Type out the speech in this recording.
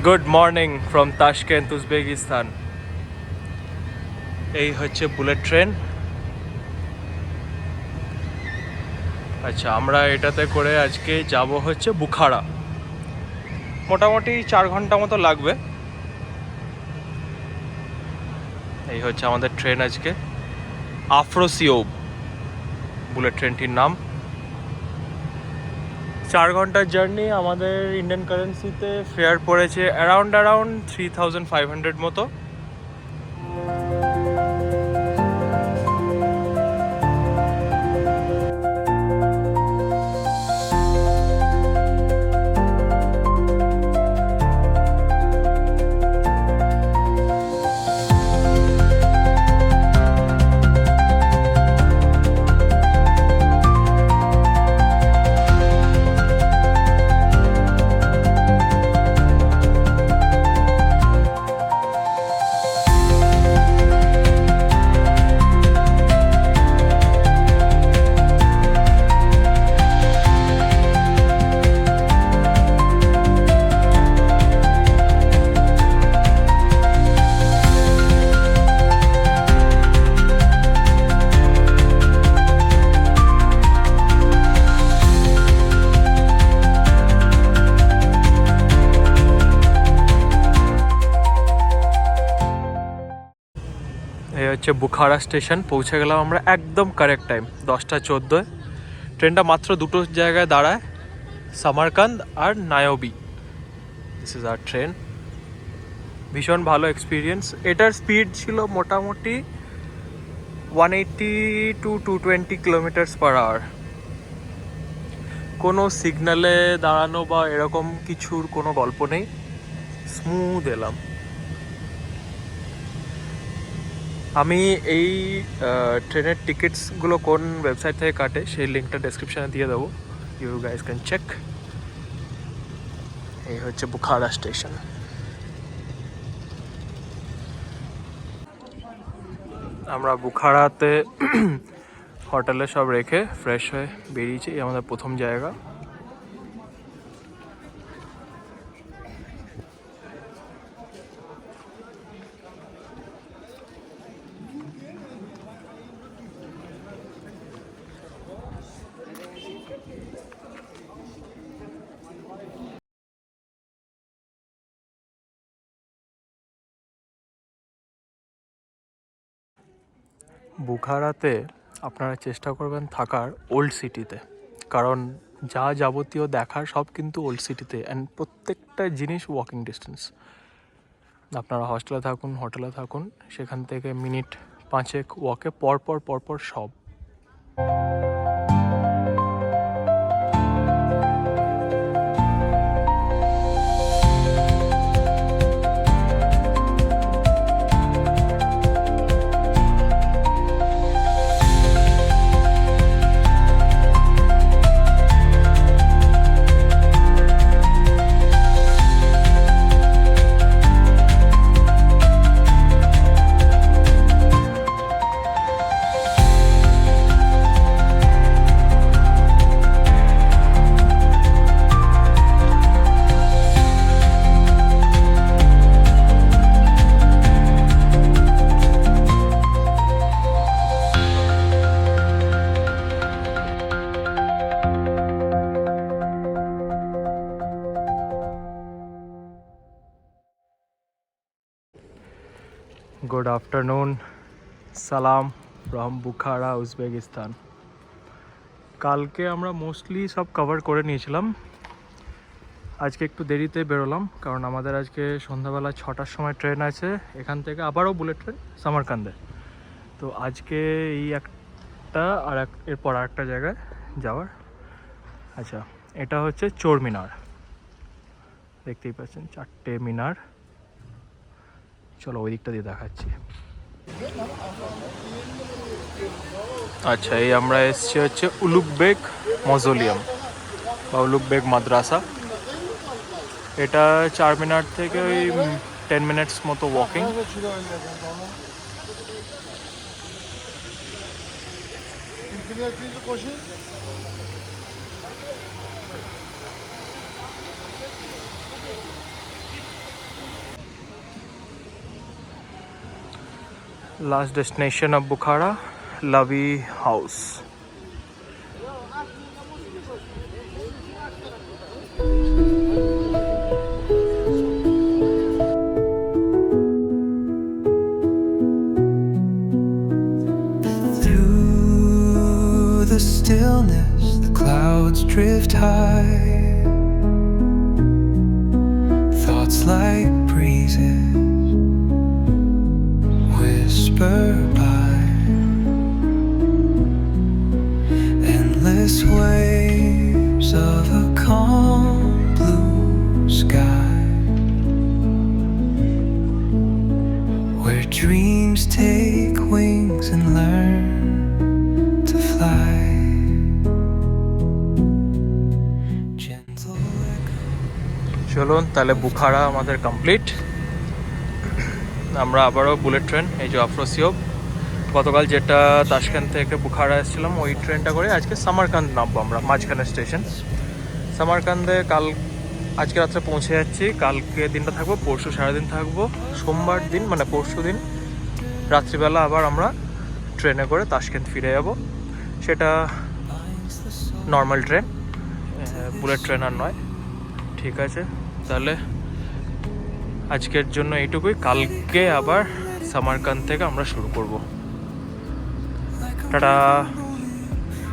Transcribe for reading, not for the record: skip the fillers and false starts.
Good morning from Tashkent Uzbekistan. এই হচ্ছে bullet train. আচ্ছা, আমরা এটাতে করে আজকে যাব হচ্ছে বুখারা। মোটামুটি 4 ঘন্টা মতো লাগবে। এই হচ্ছে আমাদের ট্রেন আজকে, আফ্রোসিওব বুলেট ট্রেনটির নাম। 4 ঘন্টার জার্নি। আমাদের ইন্ডিয়ান কারেন্সিতে ফেয়ার পড়েছে অ্যারাউন্ড 3500 মতো। এই হচ্ছে বুখারা স্টেশন। পৌঁছে গেলাম আমরা একদম কারেক্ট টাইম 10টা 14। ট্রেনটা মাত্র দুটো জায়গায় দাঁড়ায়, সামারকান্দ আর Navoi. This is our train. ভীষণ ভালো এক্সপিরিয়েন্স। এটার স্পিড ছিল মোটামুটি 180 to 220 km/h। কোনো সিগন্যালে দাঁড়ানো বা এরকম কিছুর কোনো গল্প নেই, স্মুথ এলাম। আমি এই ট্রেনের টিকিটসগুলো কোন ওয়েবসাইট থেকে কাটে সেই লিঙ্কটা ডেসক্রিপশানে দিয়ে দেবো, ইউ গাইজ ক্যান চেক। এই হচ্ছে বুখারা স্টেশন। আমরা বুখারাতে হোটেলে সব রেখে ফ্রেশ হয়ে বেরিয়েছি। এই আমাদের প্রথম জায়গা। বুখারাতে আপনারা চেষ্টা করবেন থাকার ওল্ড সিটিতে, কারণ যা যাবতীয় দেখার সব কিন্তু ওল্ড সিটিতে, অ্যান্ড প্রত্যেকটা জিনিস ওয়াকিং ডিস্টেন্স। আপনারা হস্টেলে থাকুন, হোটেলে থাকুন, সেখান থেকে মিনিট 5 ওয়াকে পরপর সব। গুড আফটারনুন, সালাম ফ্রম বুখারা, উজবেকিস্তান। কালকে আমরা মোস্টলি সব কভার করে নিয়েছিলাম। আজকে একটু দেরিতে বেরোলাম, কারণ আমাদের আজকে সন্ধ্যাবেলা 6টার সময় ট্রেন আছে এখান থেকে, আবারও বুলেট ট্রেন সামারকান্দে। তো আজকে এই একটা আর এরপর আরেকটা জায়গায় যাওয়ার। আচ্ছা, এটা হচ্ছে চোর মিনার, দেখতেই পাচ্ছেন 4টে মিনার। চলো ওই দিকটা দিয়ে দেখাচ্ছি। আচ্ছা, এই আমরা এসছি হচ্ছে উলুগবেক মজোলিয়াম বা উলুগবেক মাদ্রাসা। এটা 4 মিনিট থেকে ওই 10 মিনিটস মতো walking. Last destination of Bukhara, Lavi House. Through the stillness, the clouds drift high. Thoughts like breezes whisper by. Endless waves of a calm blue sky, where dreams take wings and learn to fly. Gentle চলুন তাহলে Bukhara আমাদের complete. আমরা আবারও bullet train, এই যে আফ্রোসিয়ব, গতকাল যেটা তাশকেন্দ থেকে বুখারা এসেছিলাম ওই ট্রেনটা করে আজকে সামারকান্দ নামবো আমরা, মাঝখানে স্টেশন সামারকান্দে। আজকে রাত্রে পৌঁছে যাচ্ছি, কালকে দিনটা থাকবো, পরশু সারাদিন থাকবো, সোমবার দিন মানে পরশু দিন রাত্রিবেলা আবার আমরা ট্রেনে করে তাশকেন্দ ফিরে যাব। সেটা নর্মাল ট্রেন, বুলেট ট্রেন আর নয়। ঠিক আছে, তাহলে আজকের জন্য এইটুকুই। কালকে আবার সামারকান্দ থেকে আমরা শুরু করব। টাটা।